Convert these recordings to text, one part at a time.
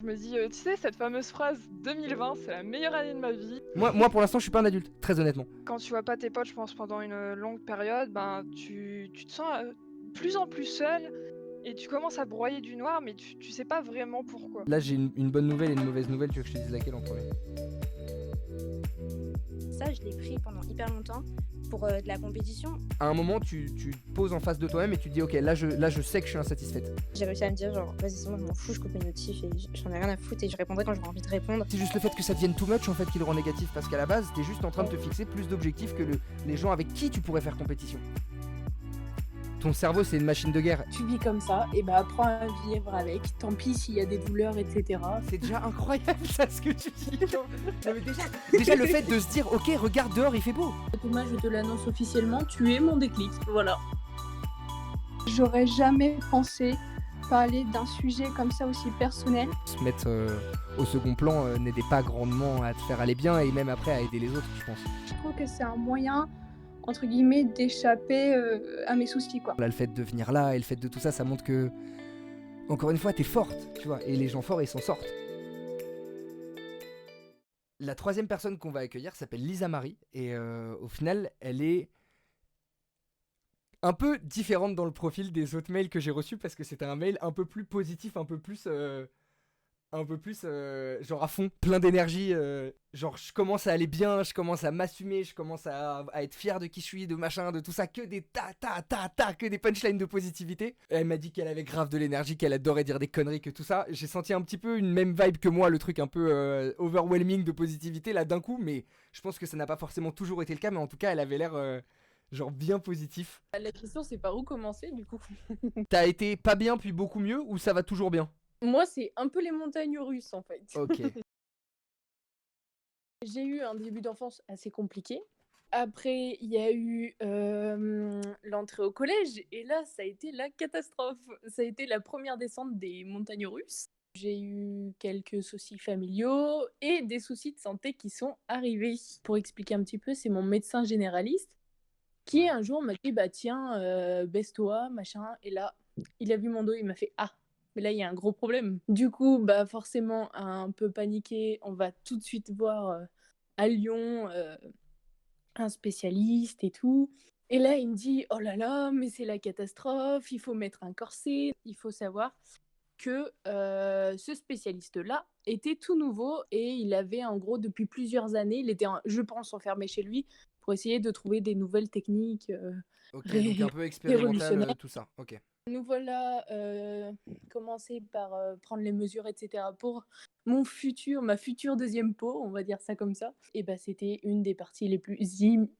Je me dis, tu sais, cette fameuse phrase 2020, c'est la meilleure année de ma vie. Moi, pour l'instant, je suis pas un adulte, très honnêtement. Quand tu vois pas tes potes, je pense, pendant une longue période, ben, tu te sens de plus en plus seul et tu commences à broyer du noir, mais tu sais pas vraiment pourquoi. Là, j'ai une bonne nouvelle et une mauvaise nouvelle. Tu veux que je te dise laquelle en premier? Ça, je l'ai pris pendant hyper longtemps pour de la compétition. À un moment, tu te poses en face de toi-même et tu te dis, ok, là je sais que je suis insatisfaite. J'ai réussi à me dire, genre, vas-y, c'est bon, je m'en fous, je coupe mes notifs et j'en ai rien à foutre et je répondrai quand j'aurai envie de répondre. C'est juste le fait que ça devienne too much en fait qui le rend négatif, parce qu'à la base, t'es juste en train de te fixer plus d'objectifs que les gens avec qui tu pourrais faire compétition. Ton cerveau, c'est une machine de guerre. Tu vis comme ça, et bah apprends à vivre avec. Tant pis s'il y a des douleurs, etc. C'est déjà incroyable ça ce que tu dis. Non, mais déjà le fait de se dire, ok, regarde dehors, il fait beau. Thomas, je te l'annonce officiellement, tu es mon déclic. Voilà. J'aurais jamais pensé parler d'un sujet comme ça aussi personnel. Se mettre au second plan n'aidait pas grandement à te faire aller bien et même après à aider les autres, je pense. Je trouve que c'est un moyen, entre guillemets, d'échapper à mes soucis, quoi. Là, le fait de venir là et le fait de tout ça, ça montre que, encore une fois, t'es forte, tu vois, et les gens forts, ils s'en sortent. La troisième personne qu'on va accueillir s'appelle Lisa Marie, et au final, elle est un peu différente dans le profil des autres mails que j'ai reçus, parce que c'était un mail un peu plus positif, un peu plus genre à fond, plein d'énergie, genre je commence à aller bien, je commence à m'assumer, je commence à être fier de qui je suis, de machin, de tout ça, que des que des punchlines de positivité. Et elle m'a dit qu'elle avait grave de l'énergie, qu'elle adorait dire des conneries, que tout ça. J'ai senti un petit peu une même vibe que moi, le truc un peu overwhelming de positivité là d'un coup, mais je pense que ça n'a pas forcément toujours été le cas, mais en tout cas elle avait l'air genre bien positif. La question, c'est par où commencer, du coup? T'as été pas bien puis beaucoup mieux, ou ça va toujours bien? Moi, c'est un peu les montagnes russes, en fait. Ok. J'ai eu un début d'enfance assez compliqué. Après, il y a eu l'entrée au collège, et là, ça a été la catastrophe. Ça a été la première descente des montagnes russes. J'ai eu quelques soucis familiaux et des soucis de santé qui sont arrivés. Pour expliquer un petit peu, c'est mon médecin généraliste qui un jour m'a dit, bah tiens, baisse-toi, machin. Et là, il a vu mon dos, il m'a fait, ah, mais là, il y a un gros problème. Du coup, bah forcément, un peu paniqué, on va tout de suite voir à Lyon un spécialiste et tout. Et là, il me dit, oh là là, mais c'est la catastrophe, il faut mettre un corset. Il faut savoir que ce spécialiste-là était tout nouveau et il avait en gros depuis plusieurs années, il était, je pense, enfermé chez lui pour essayer de trouver des nouvelles techniques Ok, donc un peu expérimental, révolutionnaires. tout ça, ok. Nous voilà commencé par prendre les mesures, etc. pour mon futur, ma future deuxième peau, on va dire ça comme ça. Et bah c'était une des parties les plus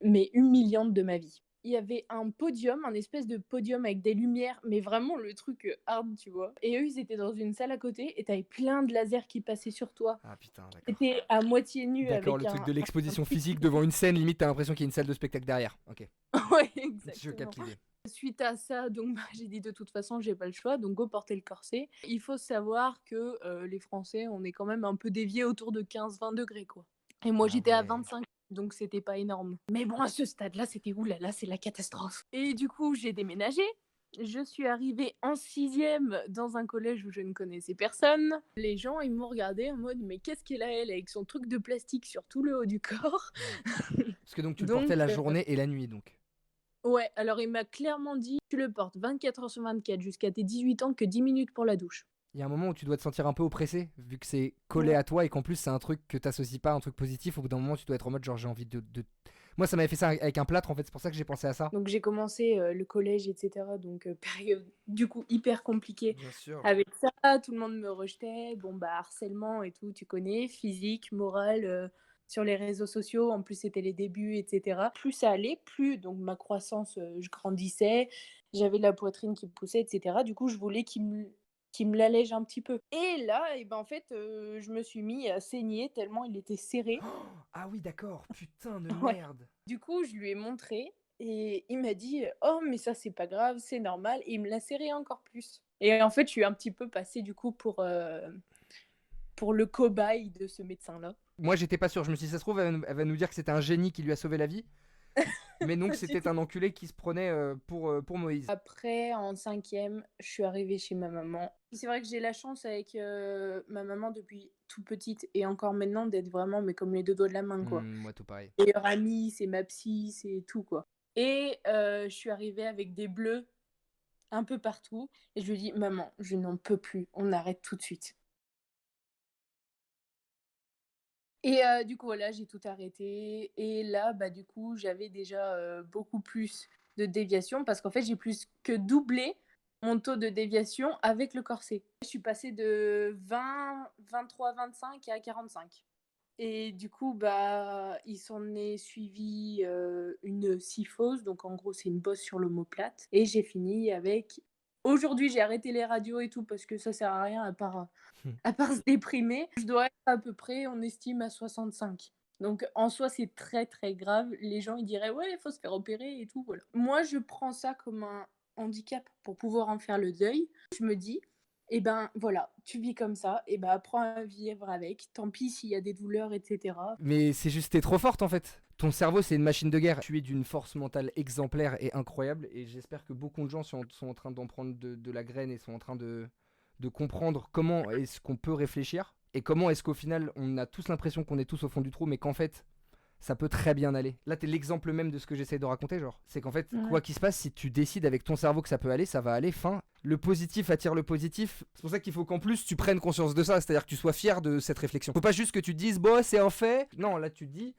mais humiliantes de ma vie. Il y avait un podium, un espèce de podium avec des lumières, mais vraiment le truc hard, tu vois. Et eux, ils étaient dans une salle à côté et t'avais plein de lasers qui passaient sur toi. Ah putain, d'accord. T'étais à moitié nu D'accord, avec le truc de l'exposition physique devant une scène, limite t'as l'impression qu'il y a une salle de spectacle derrière. Ok, Ouais, je exactement. capte l'idée. Suite à ça, donc j'ai dit de toute façon, j'ai pas le choix, donc go porter le corset. Il faut savoir que les Français, on est quand même un peu déviés autour de 15-20 degrés, quoi. Et moi, Ah j'étais à ouais. 25, donc c'était pas énorme. Mais bon, à ce stade-là, c'était oulala, c'est la catastrophe. Et du coup, j'ai déménagé. Je suis arrivée en 6e dans un collège où je ne connaissais personne. Les gens, ils m'ont regardé en mode, mais qu'est-ce qu'elle a, elle, avec son truc de plastique sur tout le haut du corps? Parce que donc tu le Donc, portais la journée et la nuit donc. ouais, alors il m'a clairement dit, tu le portes 24 heures sur 24 jusqu'à tes 18 ans, que 10 minutes pour la douche. Il y a un moment où tu dois te sentir un peu oppressé, vu que c'est collé Ouais. à toi et qu'en plus c'est un truc que t'associes pas à un truc positif. Au bout d'un moment, tu dois être en mode genre j'ai envie de. Moi, ça m'avait fait ça avec un plâtre en fait, c'est pour ça que j'ai pensé à ça. Donc j'ai commencé le collège, etc. Donc période du coup hyper compliquée. Bien sûr. Avec ça, tout le monde me rejetait. Bon bah harcèlement et tout, tu connais, physique, moral, sur les réseaux sociaux. En plus c'était les débuts, etc. Plus ça allait, plus donc ma croissance, je grandissais, j'avais la poitrine qui poussait, etc. Du coup je voulais qu'il me l'allège un petit peu. Et là, et ben en fait, je me suis mis à saigner tellement il était serré. Ah oui, d'accord, putain de Ouais. merde. Du coup, je lui ai montré et il m'a dit: «Oh mais ça c'est pas grave, c'est normal» et il me l'a serré encore plus. Et en fait, je suis un petit peu passée du coup pour le cobaye de ce médecin-là. Moi, j'étais pas sûr. Je me suis dit, ça se trouve, elle va nous dire que c'était un génie qui lui a sauvé la vie. Mais donc c'était un enculé qui se prenait pour Moïse. Après, en 5e, je suis arrivée chez ma maman. C'est vrai que j'ai la chance avec ma maman depuis tout petite et encore maintenant d'être vraiment mais comme les deux doigts de la main, quoi. Moi tout pareil. Meilleure amie, c'est ma psy, c'est tout, quoi. Et je suis arrivée avec des bleus un peu partout et je lui dis maman, je n'en peux plus, on arrête tout de suite. Et du coup, voilà, j'ai tout arrêté. Et là, bah, du coup, j'avais déjà beaucoup plus de déviation parce qu'en fait, j'ai plus que doublé mon taux de déviation avec le corset. Je suis passée de 20, 23, 25 à 45. Et du coup, bah, il s'en est suivi une syphose. Donc, en gros, c'est une bosse sur l'omoplate. Et j'ai fini avec... Aujourd'hui, j'ai arrêté les radios et tout parce que ça sert à rien à part se déprimer. Je dois être à peu près, on estime, à 65. Donc en soi, c'est très très grave. Les gens ils diraient ouais, il faut se faire opérer et tout. Voilà. Moi, je prends ça comme un handicap pour pouvoir en faire le deuil. Je me dis, eh ben voilà, tu vis comme ça, et ben apprends à vivre avec. Tant pis s'il y a des douleurs, etc. Mais c'est juste, t'es trop forte en fait. Ton cerveau, c'est une machine de guerre. Tu es d'une force mentale exemplaire et incroyable. Et j'espère que beaucoup de gens sont en train d'en prendre de la graine et sont en train de comprendre comment est-ce qu'on peut réfléchir. Et comment est-ce qu'au final, on a tous l'impression qu'on est tous au fond du trou, mais qu'en fait, ça peut très bien aller. Là, t'es l'exemple même de ce que j'essaye de raconter, genre. C'est qu'en fait, quoi qu'il se passe, si tu décides avec ton cerveau que ça peut aller, ça va aller, fin. Le positif attire le positif. C'est pour ça qu'il faut qu'en plus, tu prennes conscience de ça, c'est-à-dire que tu sois fier de cette réflexion. Faut pas juste que tu te dises, bon, c'est un fait. Non, là, tu te dis,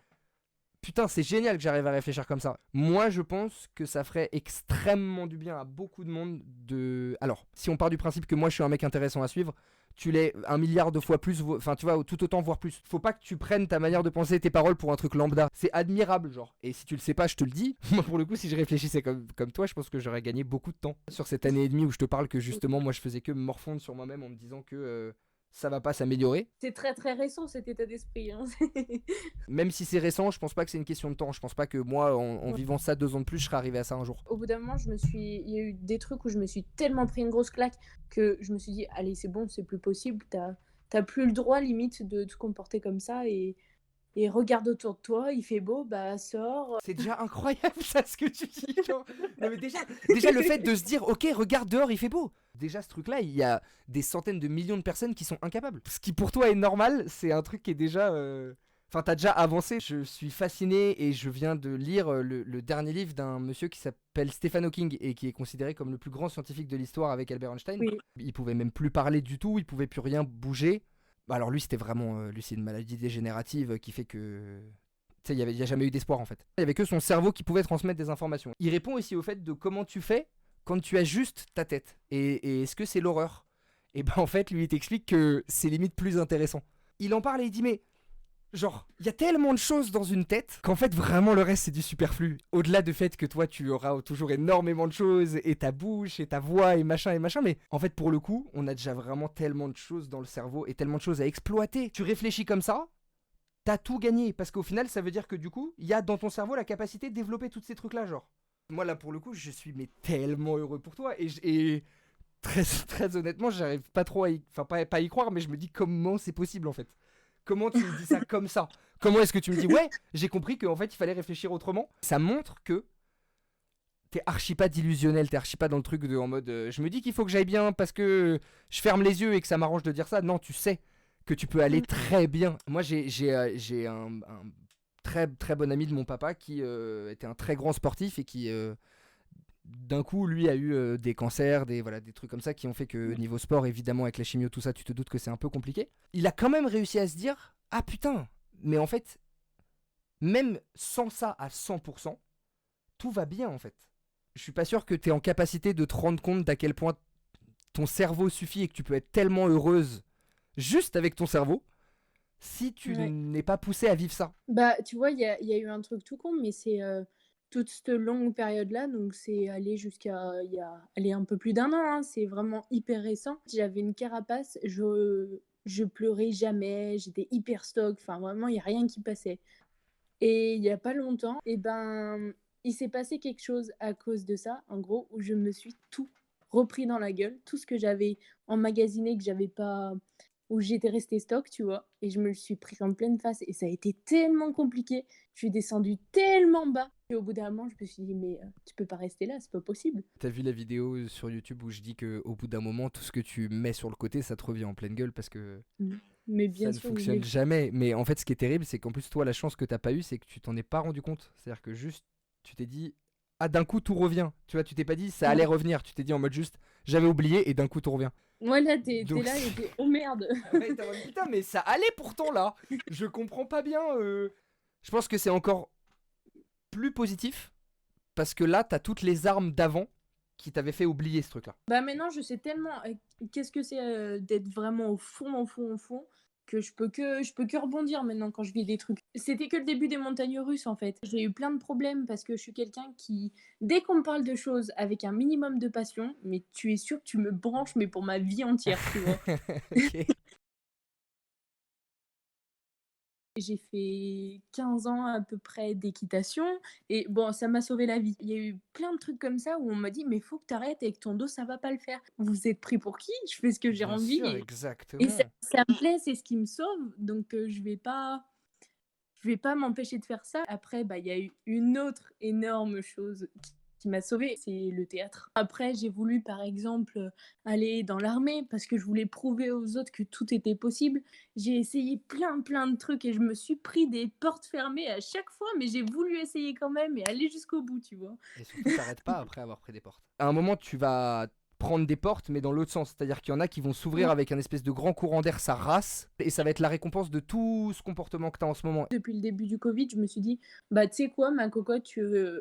putain, c'est génial que j'arrive à réfléchir comme ça. Moi, je pense que ça ferait extrêmement du bien à beaucoup de monde de... Alors, si on part du principe que moi, je suis un mec intéressant à suivre, tu l'es 1 milliard de fois plus, enfin tu vois, tout autant, voire plus. Faut pas que tu prennes ta manière de penser, tes paroles pour un truc lambda. C'est admirable, genre. Et si tu le sais pas, je te le dis. Moi, pour le coup, si je réfléchissais comme toi, je pense que j'aurais gagné beaucoup de temps. Sur cette année et demie où je te parle que justement, moi, je faisais que me morfondre sur moi-même en me disant que ça va pas s'améliorer. C'est très très récent cet état d'esprit. Hein. Même si c'est récent, je pense pas que c'est une question de temps. Je pense pas que moi, en vivant ça 2 ans de plus, je serais arrivé à ça un jour. Au bout d'un moment, il y a eu des trucs où je me suis tellement pris une grosse claque que je me suis dit, allez, c'est bon, c'est plus possible. T'as plus le droit limite de te comporter comme ça et regarde autour de toi, il fait beau, bah sors. C'est déjà incroyable ça ce que tu dis. Genre. Non mais déjà le fait de se dire ok regarde dehors il fait beau. Déjà ce truc là il y a des centaines de millions de personnes qui sont incapables. Ce qui pour toi est normal c'est un truc qui est déjà... Enfin t'as déjà avancé. Je suis fasciné et je viens de lire le dernier livre d'un monsieur qui s'appelle Stephen Hawking et qui est considéré comme le plus grand scientifique de l'histoire avec Albert Einstein. Oui. Il pouvait même plus parler du tout, il pouvait plus rien bouger. Alors lui c'était vraiment... lui c'est une maladie dégénérative qui fait que... Tu sais, il n'y a jamais eu d'espoir en fait. Il n'y avait que son cerveau qui pouvait transmettre des informations. Il répond aussi au fait de comment tu fais quand tu as juste ta tête. Et est-ce que c'est l'horreur? Et ben en fait, lui il t'explique que c'est limite plus intéressant. Il en parle et il dit mais... Genre, il y a tellement de choses dans une tête qu'en fait vraiment le reste c'est du superflu. Au-delà du fait que toi tu auras toujours énormément de choses et ta bouche et ta voix et machin, mais en fait pour le coup on a déjà vraiment tellement de choses dans le cerveau et tellement de choses à exploiter. Tu réfléchis comme ça, t'as tout gagné parce qu'au final ça veut dire que du coup il y a dans ton cerveau la capacité de développer tous ces trucs là genre. Moi là pour le coup je suis mais tellement heureux pour toi et très, très honnêtement j'arrive pas trop à pas y croire mais je me dis comment c'est possible en fait. Comment tu me dis ça comme ça? Comment est-ce que tu me dis ouais, j'ai compris qu'en fait il fallait réfléchir autrement? Ça montre que t'es archi pas d'illusionnel, t'es archi pas dans le truc de en mode je me dis qu'il faut que j'aille bien parce que je ferme les yeux et que ça m'arrange de dire ça. Non, tu sais que tu peux aller très bien. Moi j'ai un très très bon ami de mon papa qui était un très grand sportif et qui d'un coup lui a eu des cancers, des trucs comme ça qui ont fait que niveau sport évidemment avec la chimio tout ça tu te doutes que c'est un peu compliqué. Il a quand même réussi à se dire ah putain mais en fait même sans ça à 100% tout va bien en fait. Je suis pas sûr que t'es en capacité de te rendre compte d'à quel point ton cerveau suffit et que tu peux être tellement heureuse juste avec ton cerveau si tu n'es pas poussé à vivre ça. Bah tu vois, il y a eu un truc tout con, mais c'est... toute cette longue période-là, donc c'est allé jusqu'à allez, un peu plus d'1 an, hein, c'est vraiment hyper récent. J'avais une carapace, je pleurais jamais, j'étais hyper stock, enfin vraiment, il n'y a rien qui passait. Et il n'y a pas longtemps, et ben, il s'est passé quelque chose à cause de ça, en gros, où je me suis tout repris dans la gueule, tout ce que j'avais emmagasiné, que j'avais pas... où j'étais restée stock, tu vois, et je me le suis pris en pleine face, et ça a été tellement compliqué, je suis descendue tellement bas Et au bout d'un moment, je me suis dit, mais tu peux pas rester là, c'est pas possible. T'as vu la vidéo sur YouTube où je dis qu'au bout d'un moment, tout ce que tu mets sur le côté, ça te revient en pleine gueule parce que Mais ça bien ne sûr, fonctionne jamais. Mais en fait, ce qui est terrible, c'est qu'en plus, toi, la chance que t'as pas eu, c'est que tu t'en es pas rendu compte. C'est-à-dire que juste, tu t'es dit, ah, d'un coup, tout revient. Tu vois, tu t'es pas dit, ça allait revenir. Tu t'es dit en mode juste, j'avais oublié et d'un coup, tout revient. Ouais, là, t'es Donc, là et t'es, oh merde. Ouais, t'es en mode, putain, mais ça allait pourtant là. Je comprends pas bien. Je pense que c'est encore plus positif parce que là, t'as toutes les armes d'avant qui t'avaient fait oublier ce truc-là. Bah maintenant, je sais tellement qu'est-ce que c'est d'être vraiment au fond, que je peux que rebondir maintenant quand je vis des trucs. C'était que le début des montagnes russes en fait. J'ai eu plein de problèmes parce que je suis quelqu'un qui, dès qu'on me parle de choses avec un minimum de passion, mais tu es sûr que tu me branches, mais pour ma vie entière, tu vois. Ok. J'ai fait 15 ans à peu près d'équitation et bon, ça m'a sauvé la vie. Il y a eu plein de trucs comme ça où on m'a dit mais faut que t'arrêtes avec ton dos, ça va pas le faire. Vous êtes pris pour qui? Je fais ce que j'ai Bien envie sûr, et exactement. ça me plaît, c'est ce qui me sauve, donc je vais pas m'empêcher de faire ça. Après, bah, il y a eu une autre énorme chose qui m'a sauvée, c'est le théâtre. Après, j'ai voulu, par exemple, aller dans l'armée parce que je voulais prouver aux autres que tout était possible. J'ai essayé plein de trucs et je me suis pris des portes fermées à chaque fois, mais j'ai voulu essayer quand même et aller jusqu'au bout, tu vois. Et surtout, t'arrêtes pas après avoir pris des portes. À un moment, tu vas prendre des portes, mais dans l'autre sens. C'est-à-dire qu'il y en a qui vont s'ouvrir Ouais. avec un espèce de grand courant d'air, ça rase, et ça va être la récompense de tout ce comportement que t'as en ce moment. Depuis le début du Covid, je me suis dit, bah, tu sais quoi, ma cocotte,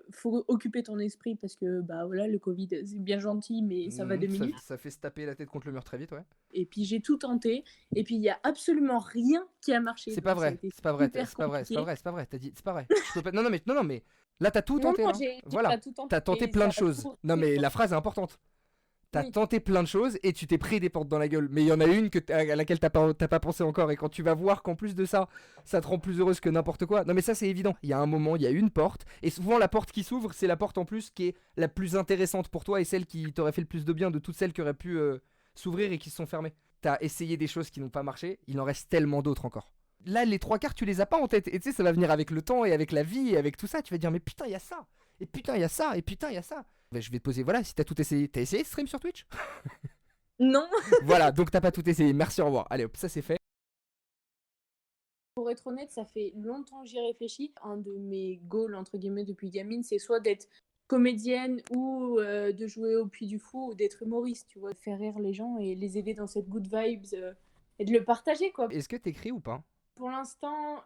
faut occuper ton esprit parce que, bah voilà, le Covid, c'est bien gentil, mais ça va 2 minutes. Ça fait se taper la tête contre le mur très vite, ouais. Et puis j'ai tout tenté, et puis il y a absolument rien qui a marché. C'est pas Donc ça a vrai, été c'est pas vrai, super c'est pas vrai, c'est pas compliqué. vrai, c'est pas vrai. T'as dit, c'est pas vrai. Je peux pas. Non, mais là t'as tout Non, tenté, non, là. j'ai Voilà. pas tout tenté. T'as tenté mais plein de ça a choses. tout Non, mais la phrase est importante. T'as tenté plein de choses et tu t'es pris des portes dans la gueule. Mais il y en a une à laquelle t'as pas pensé encore. Et quand tu vas voir qu'en plus de ça, ça te rend plus heureuse que n'importe quoi. Non, mais ça, c'est évident. Il y a un moment, il y a une porte. Et souvent, la porte qui s'ouvre, c'est la porte en plus qui est la plus intéressante pour toi et celle qui t'aurait fait le plus de bien de toutes celles qui auraient pu s'ouvrir et qui se sont fermées. T'as essayé des choses qui n'ont pas marché. Il en reste tellement d'autres encore. Là, les 3/4, tu les as pas en tête. Et tu sais, ça va venir avec le temps et avec la vie et avec tout ça. Tu vas dire, mais putain, il y a ça. Et putain, il y a ça. Et putain, il y a ça. Ben, je vais te poser, voilà, si t'as tout essayé. T'as essayé de stream sur Twitch? Non. Voilà, donc t'as pas tout essayé. Merci, au revoir. Allez hop, ça c'est fait. Pour être honnête, ça fait longtemps que j'y réfléchis. Un de mes goals, entre guillemets, depuis gamine, c'est soit d'être comédienne ou de jouer au Puy du Fou ou d'être humoriste, tu vois, de faire rire les gens et les aider dans cette good vibes et de le partager, quoi. Est-ce que t'écris ou pas? Pour l'instant,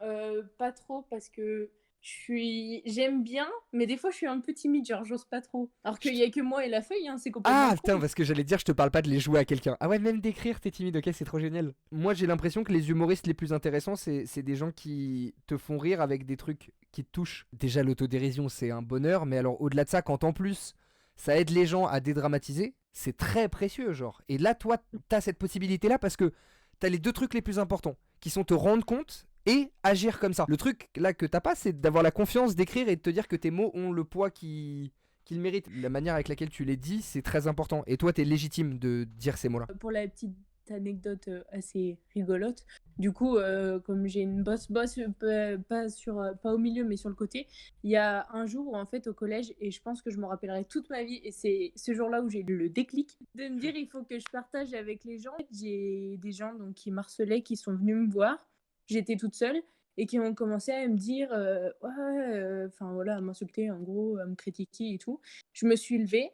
pas trop parce que j'aime bien, mais des fois je suis un peu timide, genre j'ose pas trop. Alors qu'il y a que moi et la feuille, hein, c'est complètement Ah con. putain, parce que j'allais dire, je te parle pas de les jouer à quelqu'un. Ah ouais, même d'écrire, t'es timide, ok, c'est trop génial. Moi j'ai l'impression que les humoristes les plus intéressants, c'est des gens qui te font rire avec des trucs qui te touchent. Déjà l'autodérision c'est un bonheur, mais alors au-delà de ça, quand en plus ça aide les gens à dédramatiser, c'est très précieux genre. Et là toi, t'as cette possibilité là parce que t'as les deux trucs les plus importants, qui sont te rendre compte et agir comme ça. Le truc là que t'as pas, c'est d'avoir la confiance d'écrire et de te dire que tes mots ont le poids qu'ils méritent. La manière avec laquelle tu les dis, c'est très important. Et toi, t'es légitime de dire ces mots-là. Pour la petite anecdote assez rigolote, du coup, comme j'ai une bosse pas au milieu, mais sur le côté, il y a un jour où en fait au collège, et je pense que je m'en rappellerai toute ma vie, et c'est ce jour-là où j'ai eu le déclic de me dire il faut que je partage avec les gens. J'ai des gens donc qui m'harcelaient, qui sont venus me voir. J'étais toute seule et qui ont commencé à me dire enfin voilà, à m'insulter en gros, à me critiquer et tout. Je me suis levée,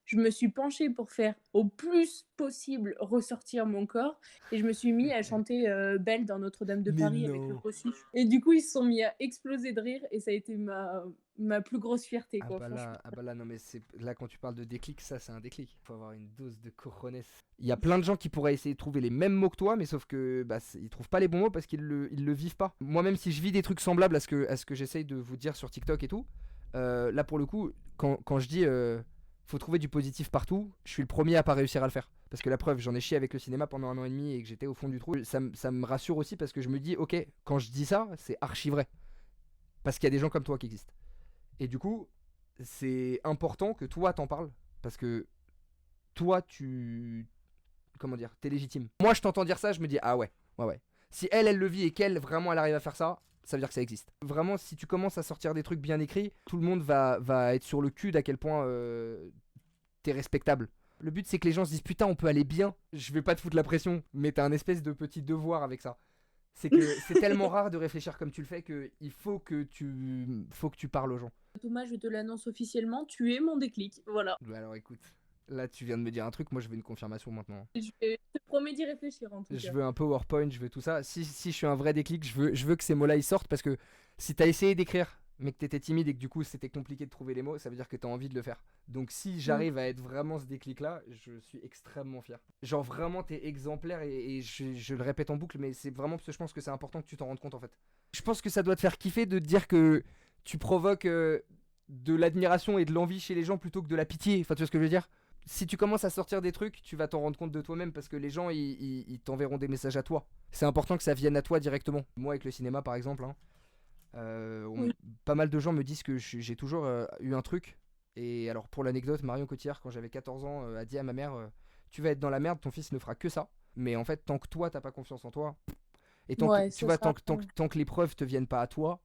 je me suis penchée pour faire au plus possible ressortir mon corps et je me suis mis à chanter Belle dans Notre-Dame de Mais Paris avec le non. reçu. Et du coup, ils se sont mis à exploser de rire et ça a été ma plus grosse fierté, Ah quoi, bah franchement. là, non mais là quand tu parles de déclic, ça c'est un déclic. Faut avoir une dose de cojones. Il y a plein de gens qui pourraient essayer de trouver les mêmes mots que toi, mais sauf que bah, ils trouvent pas les bons mots parce qu'ils le vivent pas. Moi même si je vis des trucs semblables à ce que j'essaye de vous dire sur TikTok et tout, là pour le coup, quand je dis faut trouver du positif partout, je suis le premier à pas réussir à le faire. Parce que la preuve, j'en ai chié avec le cinéma pendant 1 an et demi et que j'étais au fond du trou. Ça me rassure aussi parce que je me dis, ok, quand je dis ça, c'est archi vrai. Parce qu'il y a des gens comme toi qui existent. Et du coup, c'est important que toi t'en parles. Parce que toi, comment dire, t'es légitime. Moi, je t'entends dire ça, je me dis, ah ouais. Si elle le vit et qu'elle, vraiment, elle arrive à faire ça, ça veut dire que ça existe. Vraiment, si tu commences à sortir des trucs bien écrits, tout le monde va être sur le cul d'à quel point t'es respectable. Le but, c'est que les gens se disent putain, on peut aller bien. Je vais pas te foutre la pression, mais t'as un espèce de petit devoir avec ça. C'est que c'est tellement rare de réfléchir comme tu le fais qu'il faut que tu parles aux gens. Thomas, je te l'annonce officiellement, tu es mon déclic. Voilà. Bah alors écoute, là tu viens de me dire un truc, moi je veux une confirmation maintenant. Je te promets d'y réfléchir en tout Je cas. veux un PowerPoint, je veux tout ça. Si je suis un vrai déclic, je veux que ces mots-là ils sortent parce que si t'as essayé d'écrire mais que t'étais timide et que du coup c'était compliqué de trouver les mots, ça veut dire que t'as envie de le faire. Donc si j'arrive à être vraiment ce déclic-là, je suis extrêmement fier. Genre vraiment t'es exemplaire et je le répète en boucle, mais c'est vraiment parce que je pense que c'est important que tu t'en rendes compte en fait. Je pense que ça doit te faire kiffer de te dire que tu provoques de l'admiration et de l'envie chez les gens plutôt que de la pitié. Enfin tu vois ce que je veux dire ? Si tu commences à sortir des trucs, tu vas t'en rendre compte de toi-même parce que les gens ils t'enverront des messages à toi. C'est important que ça vienne à toi directement. Moi avec le cinéma par exemple, hein, pas mal de gens me disent que j'ai toujours eu un truc. Et alors pour l'anecdote, Marion Cotillard quand j'avais 14 ans a dit à ma mère tu vas être dans la merde, ton fils ne fera que ça. Mais en fait tant que toi t'as pas confiance en toi, et tant que, tu vois, tant que les preuves te viennent pas à toi,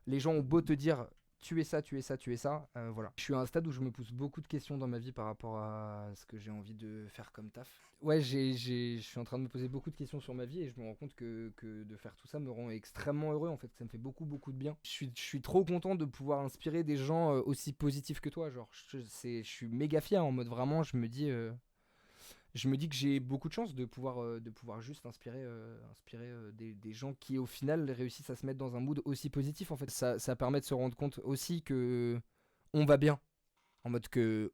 les gens ont beau te dire tu es ça, voilà. Je suis à un stade où je me pose beaucoup de questions dans ma vie par rapport à ce que j'ai envie de faire comme taf. Ouais, je suis en train de me poser beaucoup de questions sur ma vie et je me rends compte que de faire tout ça me rend extrêmement heureux en fait. Ça me fait beaucoup de bien. Je suis trop content de pouvoir inspirer des gens aussi positifs que toi. Genre, je suis méga fier en mode vraiment, je me dis que j'ai beaucoup de chance de pouvoir juste inspirer des gens qui au final réussissent à se mettre dans un mood aussi positif en fait. Ça permet de se rendre compte aussi que on va bien. En mode que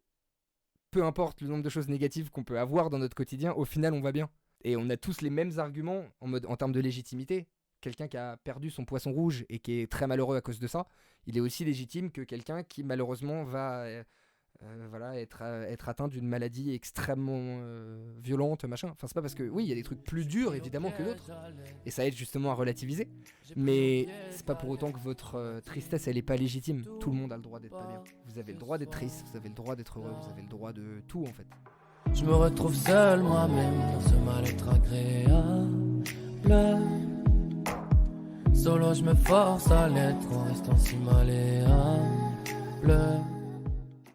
peu importe le nombre de choses négatives qu'on peut avoir dans notre quotidien, au final on va bien. Et on a tous les mêmes arguments en termes de légitimité. Quelqu'un qui a perdu son poisson rouge et qui est très malheureux à cause de ça, il est aussi légitime que quelqu'un qui malheureusement va être atteint d'une maladie extrêmement violente, machin. Enfin, c'est pas parce que, oui, il y a des trucs plus durs évidemment que d'autres, et ça aide justement à relativiser, mais c'est pas pour autant que votre tristesse elle est pas légitime. Tout le monde a le droit d'être pas bien. Vous avez le droit d'être triste, vous avez le droit d'être heureux, vous avez le droit de tout en fait. Je me retrouve seul moi-même dans ce mal-être agréable. Solo je me force à l'être en restant si malléable.